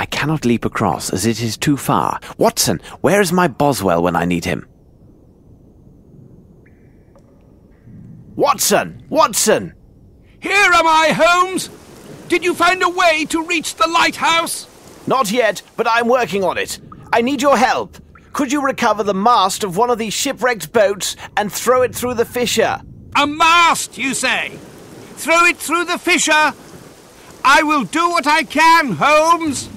I cannot leap across, as it is too far. Watson, where is my Boswell when I need him? Watson! Watson! Here am I, Holmes! Did you find a way to reach the lighthouse? Not yet, but I'm working on it. I need your help. Could you recover the mast of one of these shipwrecked boats and throw it through the fissure? A mast, you say? Throw it through the fissure? I will do what I can, Holmes!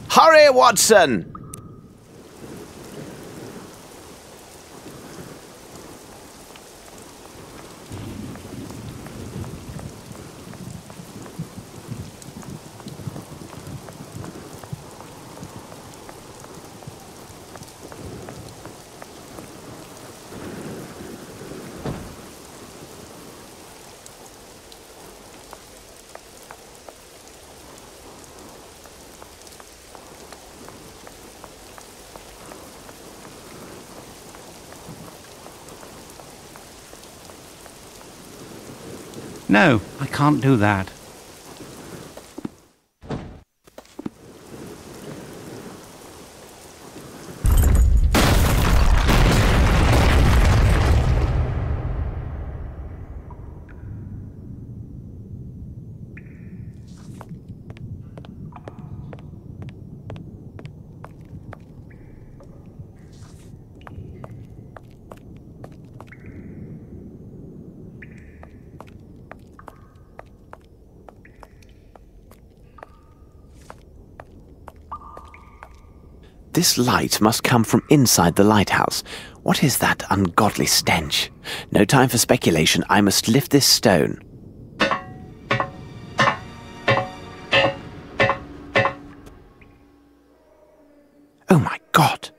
Hurry, Watson! No, I can't do that. This light must come from inside the lighthouse. What is that ungodly stench? No time for speculation. I must lift this stone. Oh my God!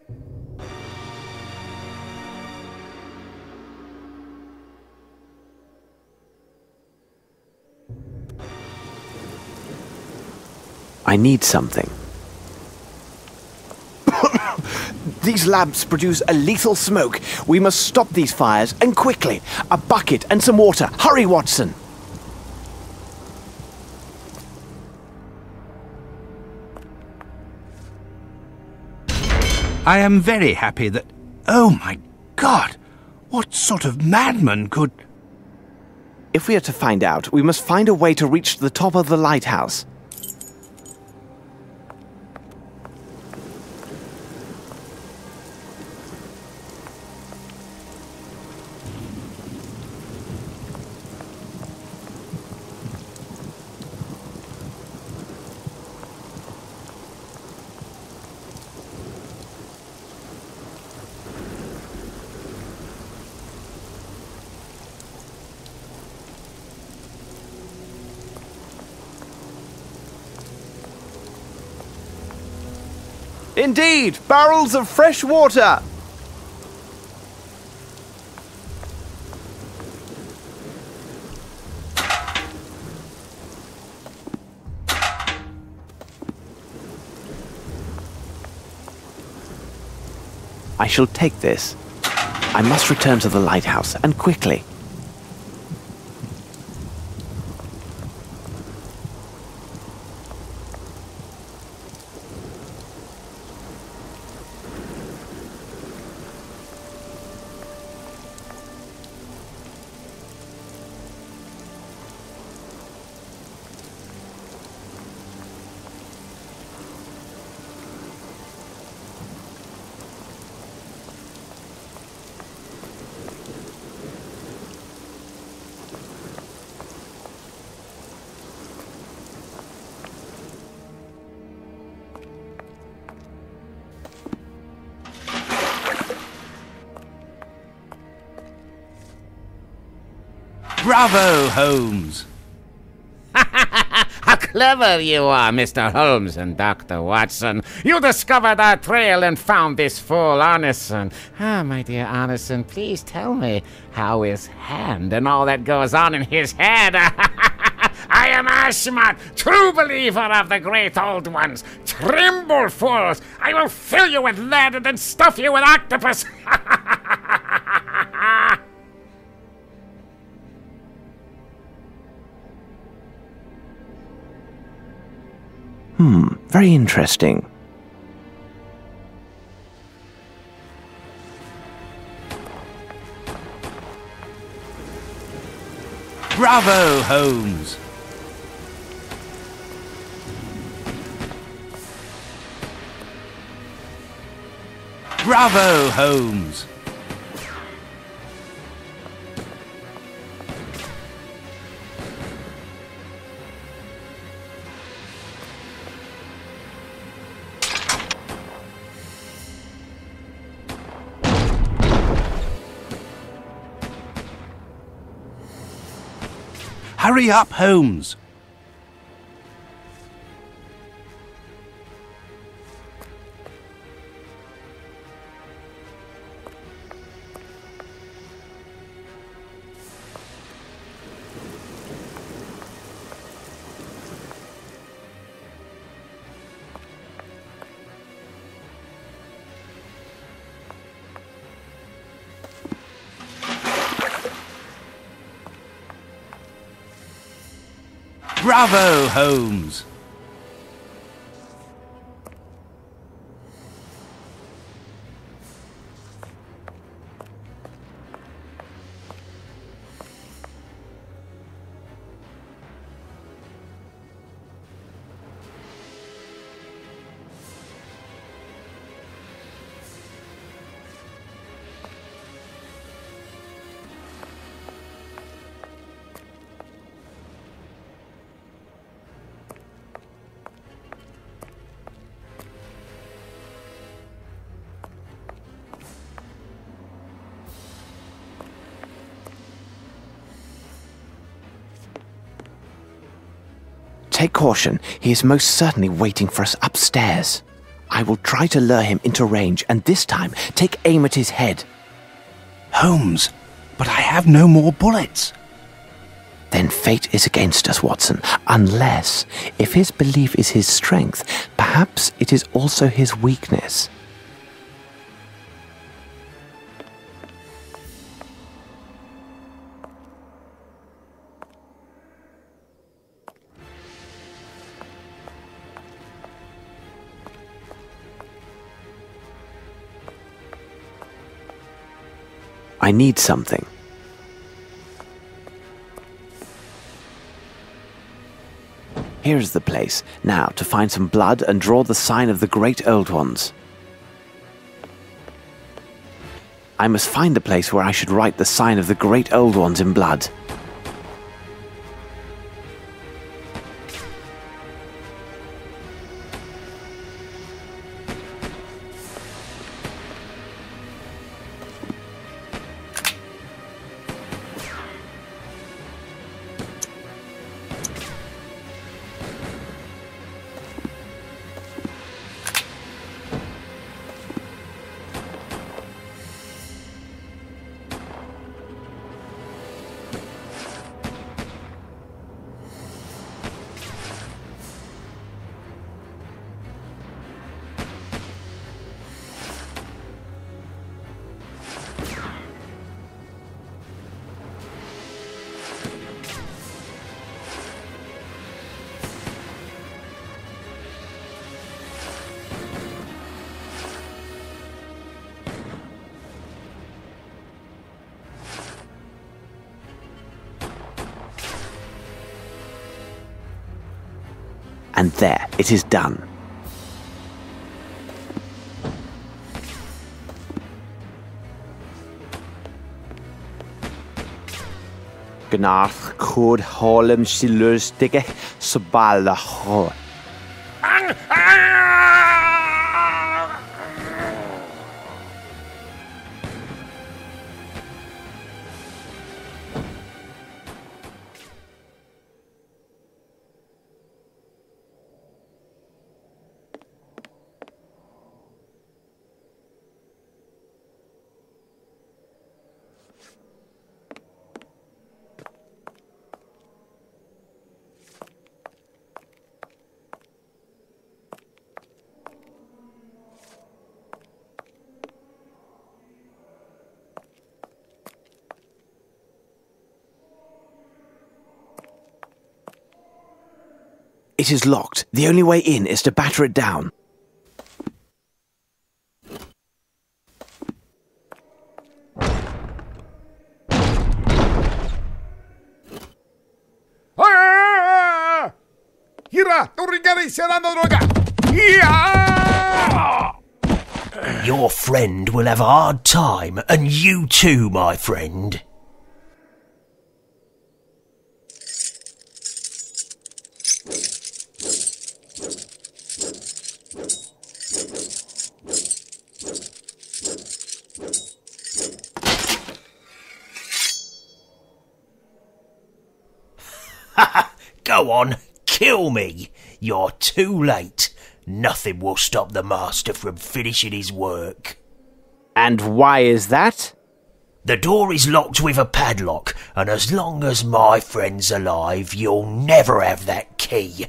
I need something. These lamps produce a lethal smoke. We must stop these fires, and quickly. A bucket and some water. Hurry, Watson! I am very happy that... Oh my God! What sort of madman could... If we are to find out, we must find a way to reach the top of the lighthouse. Indeed, barrels of fresh water! I shall take this. I must return to the lighthouse, and quickly. Bravo, Holmes! How clever you are, Mr. Holmes and Dr. Watson. You discovered our trail and found this fool Arneson. Ah, my dear Arneson, please tell me how his hand and all that goes on in his head. I am Ashmat, true believer of the great old ones. Tremble, fools! I will fill you with lead and then stuff you with octopus. Very interesting. Bravo, Holmes! Bravo, Holmes! Hurry up, Holmes! Bravo, Holmes! Take caution. He is most certainly waiting for us upstairs. I will try to lure him into range, and this time take aim at his head. Holmes, but I have no more bullets. Then fate is against us, Watson. Unless, if his belief is his strength, perhaps it is also his weakness. I need something. Here's the place. Now, to find some blood and draw the sign of the Great Old Ones. I must find the place where I should write the sign of the Great Old Ones in blood. And there, it is done. Gnarch cwd holym silwrstige sbalach. It is locked. The only way in is to batter it down. Your friend will have a hard time, and you too, my friend. Go on, kill me. You're too late. Nothing will stop the master from finishing his work. And why is that? The door is locked with a padlock, and as long as my friend's alive, you'll never have that key.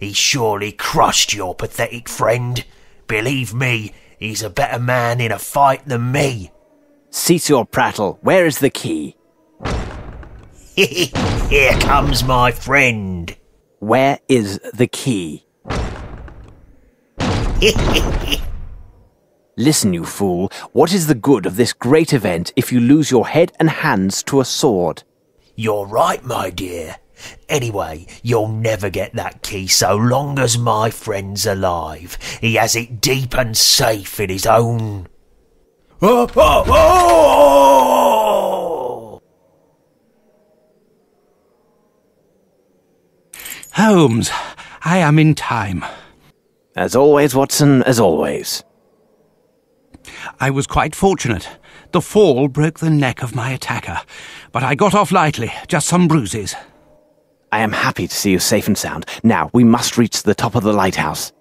He surely crushed your pathetic friend. Believe me, he's a better man in a fight than me. Cease your prattle. Where is the key? Here comes my friend. Where is the key? Listen, you fool. What is the good of this great event if you lose your head and hands to a sword? You're right, my dear. Anyway, you'll never get that key so long as my friend's alive. He has it deep and safe in his own... Holmes, I am in time. As always, Watson, as always. I was quite fortunate. The fall broke the neck of my attacker, but I got off lightly, just some bruises. I am happy to see you safe and sound. Now, we must reach the top of the lighthouse.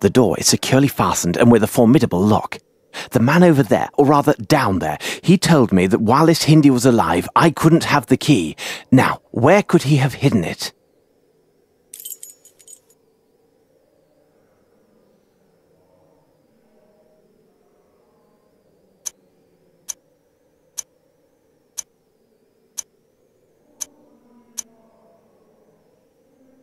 The door is securely fastened and with a formidable lock. The man over there, or rather down there, he told me that while this Hindi was alive, I couldn't have the key. Now, where could he have hidden it?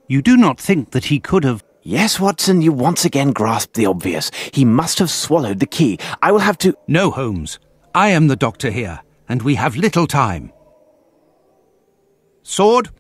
You do not think that he could have... Yes, Watson, you once again grasped the obvious. He must have swallowed the key. I will have to... No, Holmes. I am the doctor here, and we have little time. Sword?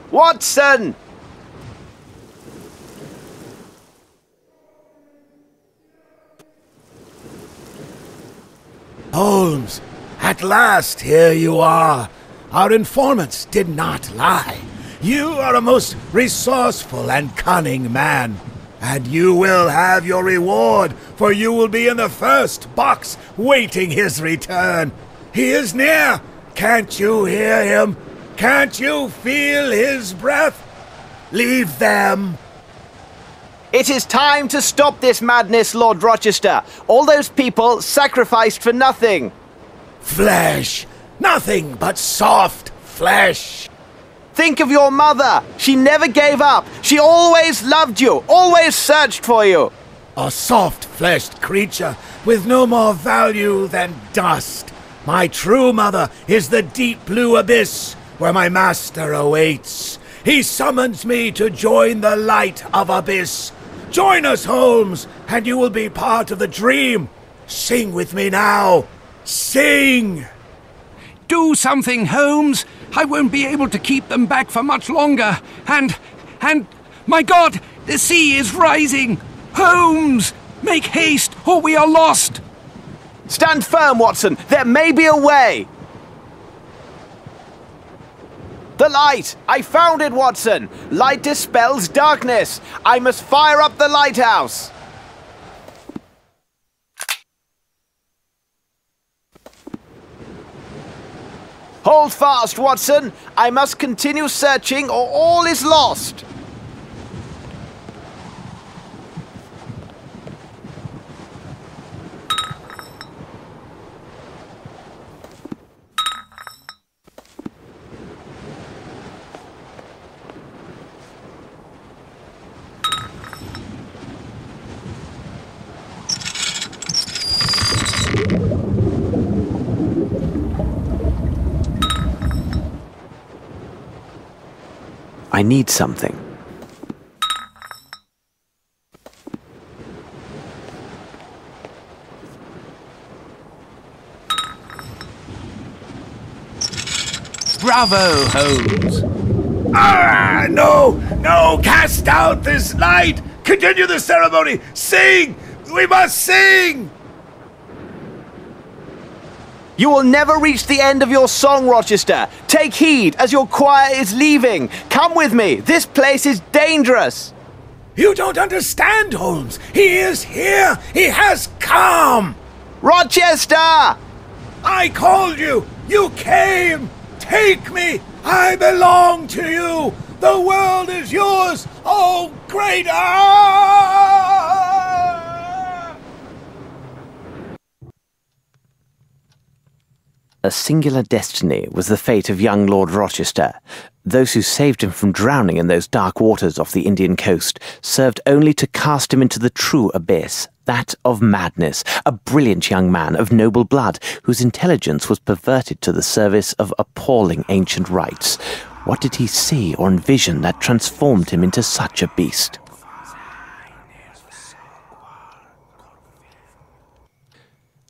Watson! Holmes, at last here you are. Our informants did not lie. You are a most resourceful and cunning man. And you will have your reward, for you will be in the first box waiting his return. He is near. Can't you hear him? Can't you feel his breath? Leave them. It is time to stop this madness, Lord Rochester. All those people sacrificed for nothing. Flesh. Nothing but soft flesh. Think of your mother. She never gave up. She always loved you, always searched for you. A soft-fleshed creature with no more value than dust. My true mother is the deep blue abyss where my master awaits. He summons me to join the light of abyss. Join us, Holmes, and you will be part of the dream. Sing with me now. Sing! Do something, Holmes! I won't be able to keep them back for much longer. And, my God, the sea is rising! Holmes! Make haste, or we are lost! Stand firm, Watson. There may be a way. The light! I found it, Watson! Light dispels darkness! I must fire up the lighthouse! Hold fast, Watson! I must continue searching or all is lost! I need something. Bravo, Holmes! Ah, no! No! Cast out this light! Continue the ceremony! Sing! We must sing! You will never reach the end of your song, Rochester. Take heed as your choir is leaving. Come with me. This place is dangerous. You don't understand, Holmes. He is here. He has come. Rochester! I called you. You came. Take me. I belong to you. The world is yours. Oh, great! A singular destiny was the fate of young Lord Rochester. Those who saved him from drowning in those dark waters off the Indian coast served only to cast him into the true abyss, that of madness, a brilliant young man of noble blood whose intelligence was perverted to the service of appalling ancient rites. What did he see or envision that transformed him into such a beast?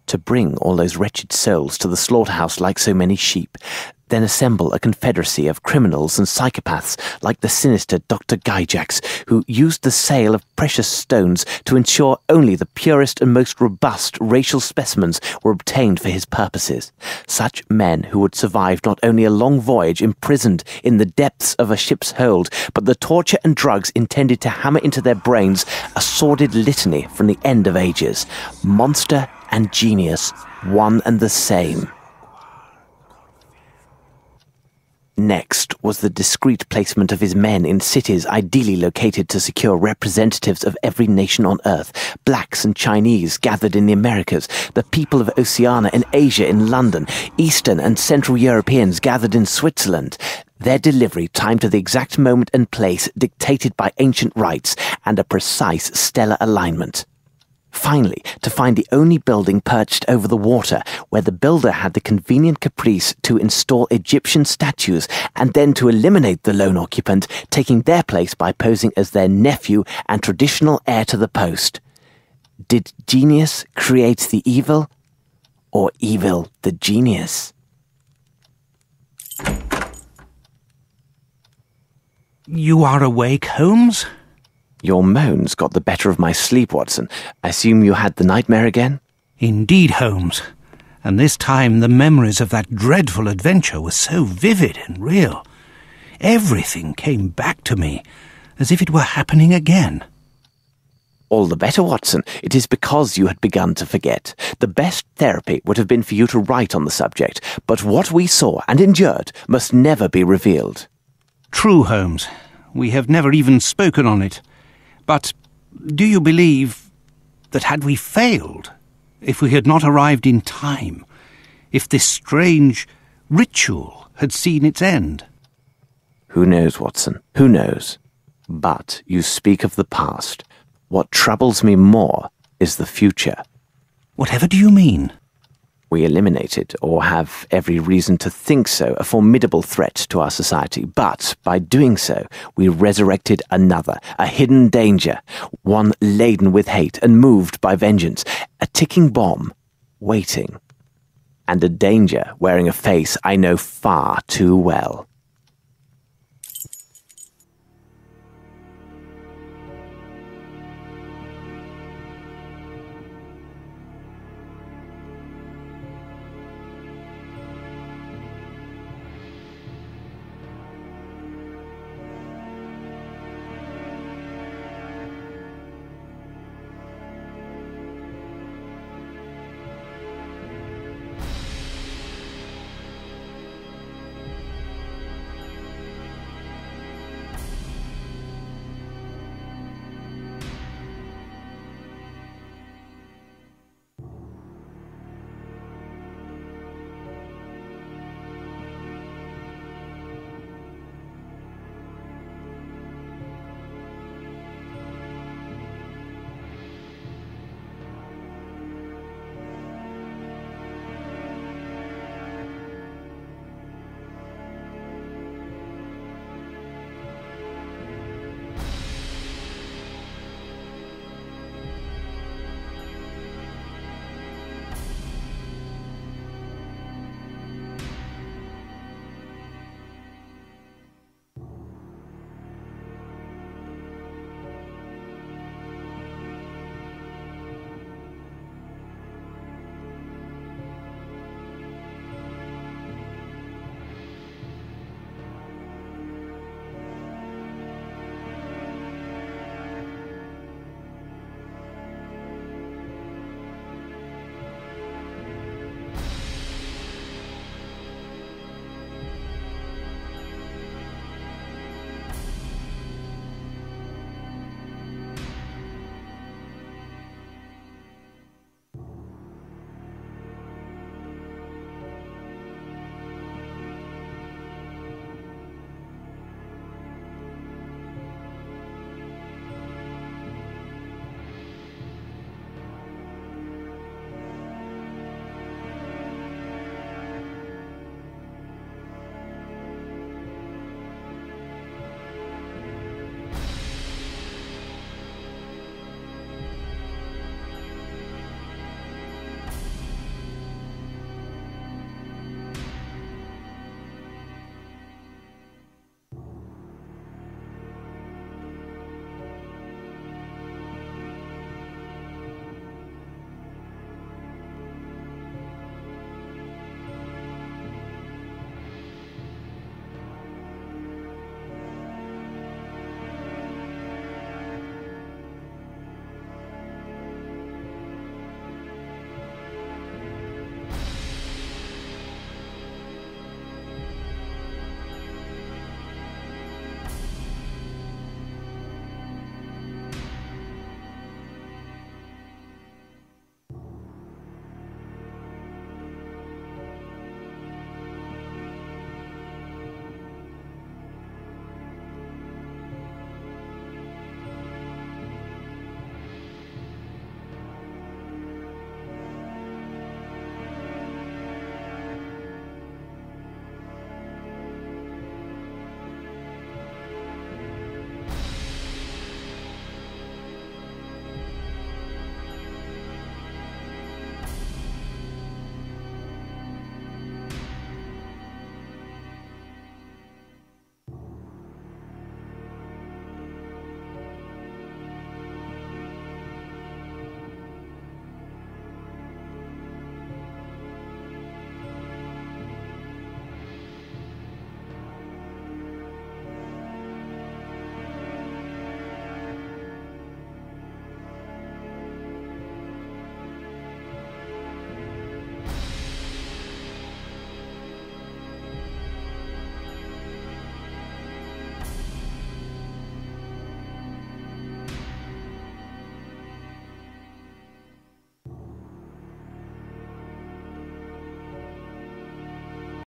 To bring all those wretched souls to the slaughterhouse like so many sheep, then assemble a confederacy of criminals and psychopaths like the sinister Dr. Gyjax, who used the sale of precious stones to ensure only the purest and most robust racial specimens were obtained for his purposes. Such men who would survive not only a long voyage imprisoned in the depths of a ship's hold, but the torture and drugs intended to hammer into their brains a sordid litany from the end of ages. Monster and genius, one and the same. Next was the discreet placement of his men in cities ideally located to secure representatives of every nation on Earth. Blacks and Chinese gathered in the Americas, the people of Oceania and Asia in London, Eastern and Central Europeans gathered in Switzerland. Their delivery timed to the exact moment and place dictated by ancient rites and a precise stellar alignment. Finally, to find the only building perched over the water, where the builder had the convenient caprice to install Egyptian statues and then to eliminate the lone occupant, taking their place by posing as their nephew and traditional heir to the post. Did genius create the evil, or evil the genius? You are awake, Holmes? Your moans got the better of my sleep, Watson. I assume you had the nightmare again? Indeed, Holmes. And this time the memories of that dreadful adventure were so vivid and real. Everything came back to me, as if it were happening again. All the better, Watson. It is because you had begun to forget. The best therapy would have been for you to write on the subject, but what we saw and endured must never be revealed. True, Holmes. We have never even spoken on it. But do you believe that had we failed, if we had not arrived in time, if this strange ritual had seen its end? Who knows, Watson? Who knows? But you speak of the past. What troubles me more is the future. Whatever do you mean? We eliminated, or have every reason to think so, a formidable threat to our society. But by doing so, we resurrected another, a hidden danger, one laden with hate and moved by vengeance, a ticking bomb, waiting. And a danger wearing a face I know far too well.